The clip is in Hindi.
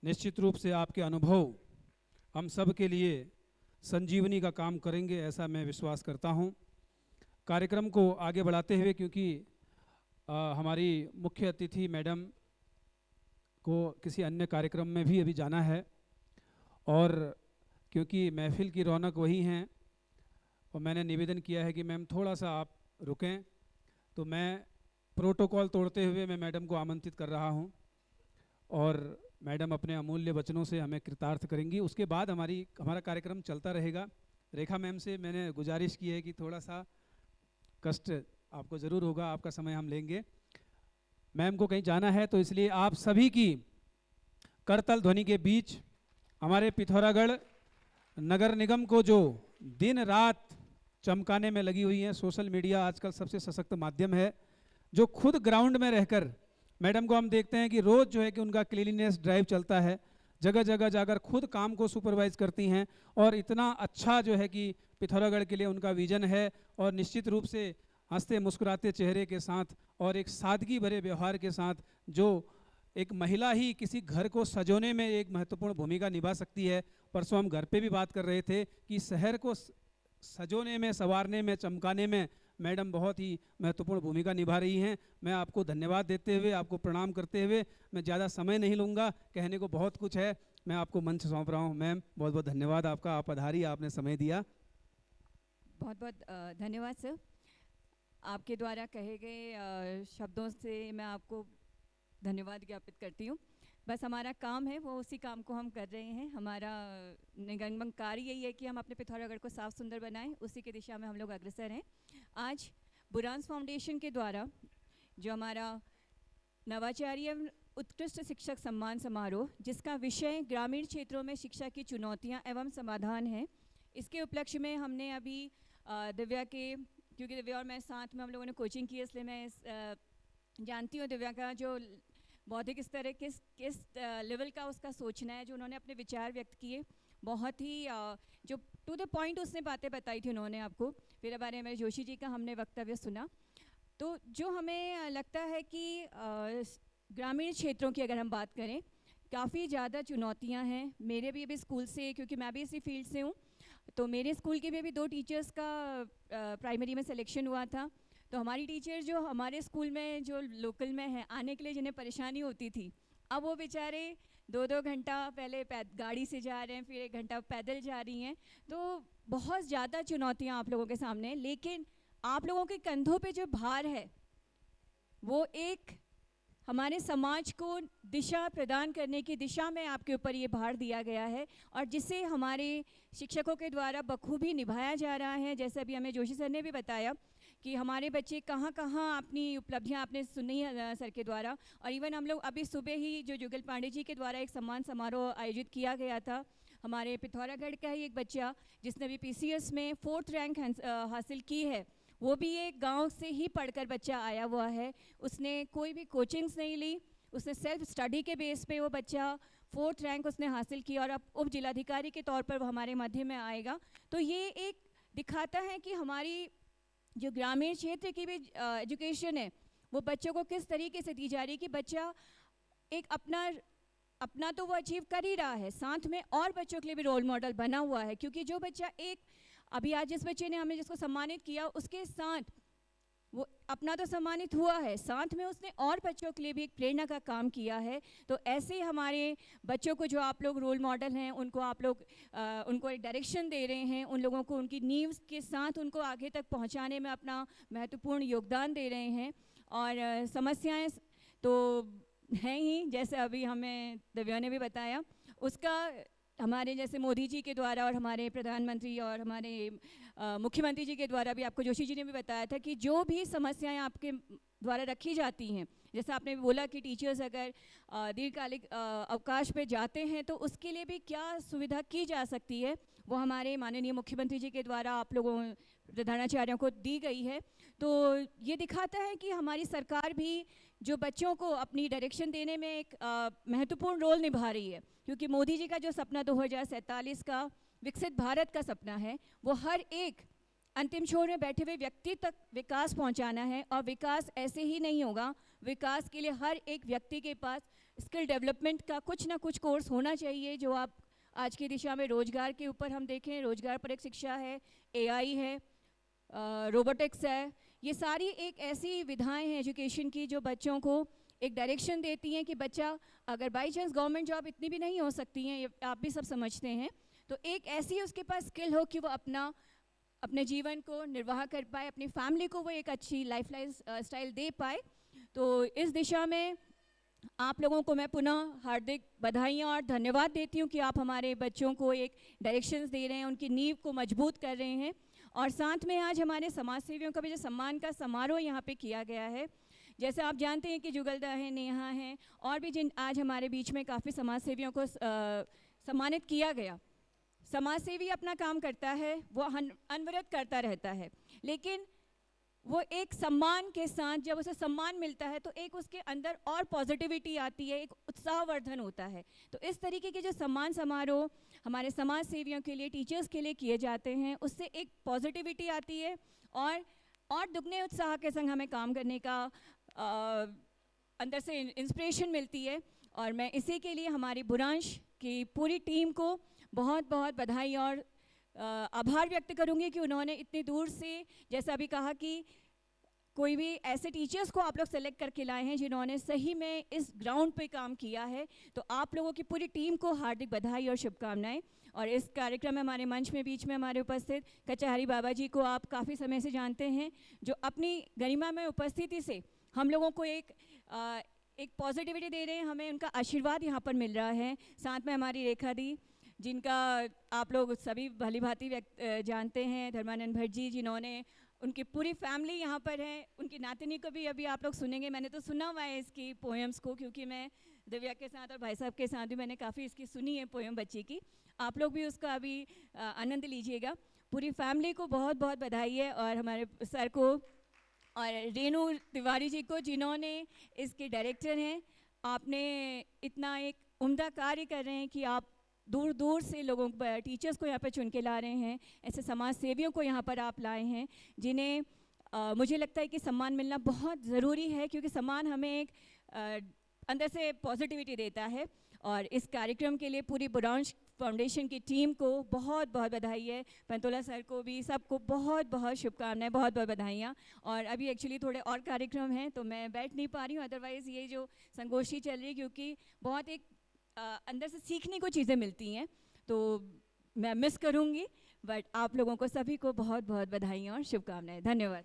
निश्चित रूप से आपके अनुभव हम सब के लिए संजीवनी का काम करेंगे, ऐसा मैं विश्वास करता हूं। कार्यक्रम को आगे बढ़ाते हुए, क्योंकि हमारी मुख्य अतिथि मैडम को किसी अन्य कार्यक्रम में भी अभी जाना है, और क्योंकि महफिल की रौनक वही हैं, और मैंने निवेदन किया है कि मैम थोड़ा सा आप रुकें, तो मैं प्रोटोकॉल तोड़ते हुए मैं मैडम को आमंत्रित कर रहा हूं, और मैडम अपने अमूल्य वचनों से हमें कृतार्थ करेंगी। उसके बाद हमारा कार्यक्रम चलता रहेगा। रेखा मैम से मैंने गुजारिश की है कि थोड़ा सा कष्ट आपको ज़रूर होगा, आपका समय हम लेंगे। मैम को कहीं जाना है, तो इसलिए आप सभी की करतल ध्वनि के बीच हमारे पिथौरागढ़ नगर निगम को जो दिन रात चमकाने में लगी हुई है, सोशल मीडिया आजकल सबसे सशक्त माध्यम है, जो खुद ग्राउंड में रहकर मैडम को हम देखते हैं कि रोज़ जो है कि उनका क्लीनिनेस ड्राइव चलता है, जगह जगह जाकर खुद काम को सुपरवाइज करती हैं, और इतना अच्छा जो है कि पिथौरागढ़ के लिए उनका विजन है, और निश्चित रूप से हंसते मुस्कुराते चेहरे के साथ और एक सादगी भरे व्यवहार के साथ, जो एक महिला ही किसी घर को सजोने में एक महत्वपूर्ण भूमिका निभा सकती है। परसों हम घर पे भी बात कर रहे थे कि शहर को सजोने में, संवारने में, चमकाने में मैडम बहुत ही महत्वपूर्ण भूमिका निभा रही हैं। मैं आपको धन्यवाद देते हुए, आपको प्रणाम करते हुए, मैं ज़्यादा समय नहीं लूँगा, कहने को बहुत कुछ है, मैं आपको मंच सौंप रहा हूँ। मैम बहुत बहुत धन्यवाद आपका, आप पधारी, आपने समय दिया। बहुत बहुत धन्यवाद सर। आपके द्वारा कहे गए शब्दों से मैं आपको धन्यवाद ज्ञापित करती हूँ। बस हमारा काम है, वो उसी काम को हम कर रहे हैं। हमारा निगम कार्य यही है कि हम अपने पिथौरागढ़ को साफ सुंदर बनाएं, उसी की दिशा में हम लोग अग्रसर हैं। आज बुरांस फाउंडेशन के द्वारा जो हमारा नवाचार्य उत्कृष्ट शिक्षक सम्मान समारोह, जिसका विषय ग्रामीण क्षेत्रों में शिक्षा की चुनौतियां एवं समाधान है, इसके उपलक्ष्य में हमने अभी दिव्या के, क्योंकि दिव्या और मैं साथ में हम लोगों ने कोचिंग की, इसलिए मैं जानती हूँ दिव्या का जो बौद्धिक स्तर है, किस लेवल का उसका सोचना है। जो उन्होंने अपने विचार व्यक्त किए, बहुत ही जो टू द पॉइंट उसने बातें बताई थी उन्होंने आपको। फिर हमारे मेरे जोशी जी का हमने वक्तव्य सुना। तो जो हमें लगता है कि ग्रामीण क्षेत्रों की अगर हम बात करें, काफ़ी ज़्यादा चुनौतियां हैं। मेरे भी अभी स्कूल से, क्योंकि मैं भी इसी फील्ड से हूँ, तो मेरे स्कूल के भी अभी 2 टीचर्स का प्राइमरी में सिलेक्शन हुआ था। तो हमारी टीचर जो हमारे स्कूल में जो लोकल में है, आने के लिए जिन्हें परेशानी होती थी, अब वो बेचारे 2-2 घंटा पहले गाड़ी से जा रहे हैं, फिर 1 घंटा पैदल जा रही हैं। तो बहुत ज़्यादा चुनौतियाँ आप लोगों के सामने, लेकिन आप लोगों के कंधों पे जो भार है, वो एक हमारे समाज को दिशा प्रदान करने की दिशा में आपके ऊपर ये भार दिया गया है, और जिसे हमारे शिक्षकों के द्वारा बखूबी निभाया जा रहा है। जैसे अभी हमें जोशी सर ने भी बताया कि हमारे बच्चे कहाँ कहाँ अपनी उपलब्धियाँ आपने सुनी है सर के द्वारा। और इवन हम लोग अभी सुबह ही जो जुगल पांडे जी के द्वारा एक सम्मान समारोह आयोजित किया गया था, हमारे पिथौरागढ़ का ही एक बच्चा जिसने भी PCS में 4th रैंक हासिल की है, वो भी एक गांव से ही पढ़कर बच्चा आया हुआ है। उसने कोई भी कोचिंग्स नहीं ली, उसने सेल्फ स्टडी के बेस पे वो बच्चा 4th रैंक उसने हासिल किया, और अब उप जिलाधिकारी के तौर पर वो हमारे मध्य में आएगा। तो ये एक दिखाता है कि हमारी जो ग्रामीण क्षेत्र की भी एजुकेशन है, वो बच्चों को किस तरीके से दी जा रही है कि बच्चा एक अपना तो वो अचीव कर ही रहा है, साथ में और बच्चों के लिए भी रोल मॉडल बना हुआ है। क्योंकि जो बच्चा एक अभी आज जिस बच्चे ने हमने जिसको सम्मानित किया, उसके साथ वो अपना तो सम्मानित हुआ है, साथ में उसने और बच्चों के लिए भी एक प्रेरणा का काम किया है। तो ऐसे हमारे बच्चों को जो आप लोग रोल मॉडल हैं, उनको आप लोग उनको एक डायरेक्शन दे रहे हैं, उन लोगों को उनकी नींव के साथ उनको आगे तक पहुंचाने में अपना महत्वपूर्ण योगदान दे रहे हैं। और समस्याएं तो हैं ही, जैसे अभी हमें दिव्या ने भी बताया, उसका हमारे जैसे मोदी जी के द्वारा और हमारे प्रधानमंत्री और हमारे मुख्यमंत्री जी के द्वारा भी, आपको जोशी जी ने भी बताया था कि जो भी समस्याएं आपके द्वारा रखी जाती हैं, जैसे आपने बोला कि टीचर्स अगर दीर्घकालिक अवकाश पे जाते हैं तो उसके लिए भी क्या सुविधा की जा सकती है, वो हमारे माननीय मुख्यमंत्री जी के द्वारा आप लोगों प्रधानाचार्यों को दी गई है। तो ये दिखाता है कि हमारी सरकार भी जो बच्चों को अपनी डायरेक्शन देने में एक महत्वपूर्ण रोल निभा रही है। क्योंकि मोदी जी का जो सपना 2047 का विकसित भारत का सपना है, वो हर एक अंतिम छोर में बैठे हुए व्यक्ति तक विकास पहुंचाना है। और विकास ऐसे ही नहीं होगा, विकास के लिए हर एक व्यक्ति के पास स्किल डेवलपमेंट का कुछ ना कुछ कोर्स होना चाहिए जो आप आज की दिशा में रोजगार के ऊपर हम देखें, रोजगार पर एक शिक्षा है, एआई है, रोबोटिक्स है, ये सारी एक ऐसी विधाएं हैं एजुकेशन की जो बच्चों को एक डायरेक्शन देती हैं कि बच्चा अगर बाई चांस गवर्नमेंट जॉब इतनी भी नहीं हो सकती हैं, ये आप भी सब समझते हैं, तो एक ऐसी उसके पास स्किल हो कि वो अपने जीवन को निर्वाह कर पाए, अपनी फैमिली को वो एक अच्छी लाइफ स्टाइल दे पाए। तो इस दिशा में आप लोगों को मैं पुनः हार्दिक बधाइयाँ और धन्यवाद देती हूँ कि आप हमारे बच्चों को एक डायरेक्शंस दे रहे हैं, उनकी नींव को मजबूत कर रहे हैं। और साथ में आज हमारे समाज सेवियों का भी जो सम्मान का समारोह यहाँ पे किया गया है, जैसे आप जानते हैं कि जुगलदा है, नेहा है और भी जिन आज हमारे बीच में काफ़ी समाज सेवियों को सम्मानित किया गया। समाज सेवी अपना काम करता है, वो अनवरत करता रहता है, लेकिन वो एक सम्मान के साथ जब उसे सम्मान मिलता है तो एक उसके अंदर और पॉजिटिविटी आती है, एक उत्साहवर्धन होता है। तो इस तरीके के जो सम्मान समारोह हमारे समाज सेवियों के लिए, टीचर्स के लिए किए जाते हैं, उससे एक पॉजिटिविटी आती है और दुगने उत्साह के संग हमें काम करने का अंदर से इंस्पिरेशन मिलती है। और मैं इसी के लिए हमारी बुरांश की पूरी टीम को बहुत बहुत बधाई और आभार व्यक्त करूंगी कि उन्होंने इतनी दूर से, जैसा अभी कहा कि कोई भी ऐसे टीचर्स को आप लोग सेलेक्ट करके लाए हैं जिन्होंने सही में इस ग्राउंड पे काम किया है, तो आप लोगों की पूरी टीम को हार्दिक बधाई और शुभकामनाएं। और इस कार्यक्रम में हमारे मंच में बीच में हमारे उपस्थित कचहरी बाबा जी को आप काफ़ी समय से जानते हैं, जो अपनी गरिमा में उपस्थिति से हम लोगों को एक पॉजिटिविटी दे रहे हैं, हमें उनका आशीर्वाद यहाँ पर मिल रहा है। साथ में हमारी रेखा दी, जिनका आप लोग सभी भली भांति जानते हैं, धर्मानंद भट्ट जी, जिन्होंने उनकी पूरी फैमिली यहाँ पर है, उनकी नातिनी को भी अभी आप लोग सुनेंगे। मैंने तो सुना हुआ है इसकी पोएम्स को, क्योंकि मैं दिव्या के साथ और भाई साहब के साथ भी मैंने काफ़ी इसकी सुनी है पोएम बच्ची की। आप लोग भी उसका अभी आनंद लीजिएगा। पूरी फैमिली को बहुत बहुत बधाई है, और हमारे सर को और रेणु तिवारी जी को, जिन्होंने इसके डायरेक्टर हैं। आपने इतना एक उम्दा कार्य कर रहे हैं कि आप दूर दूर से लोगों टीचर्स को यहाँ पर चुन के ला रहे हैं, ऐसे समाज सेवियों को यहाँ पर आप लाए हैं, जिन्हें मुझे लगता है कि सम्मान मिलना बहुत ज़रूरी है, क्योंकि सम्मान हमें एक अंदर से पॉजिटिविटी देता है। और इस कार्यक्रम के लिए पूरी बुरांश फाउंडेशन की टीम को बहुत बहुत बधाई है, पंतोला सर को भी, सबको बहुत बहुत शुभकामनाएं, बहुत बहुत बधाइयाँ। और अभी एक्चुअली थोड़े और कार्यक्रम हैं तो मैं बैठ नहीं पा रही हूँ, अदरवाइज़ ये जो संगोष्ठी चल रही है, क्योंकि बहुत एक अंदर से सीखने को चीज़ें मिलती हैं, तो मैं मिस करूँगी। बट आप लोगों को सभी को बहुत बहुत बधाइयाँ और शुभकामनाएं। धन्यवाद।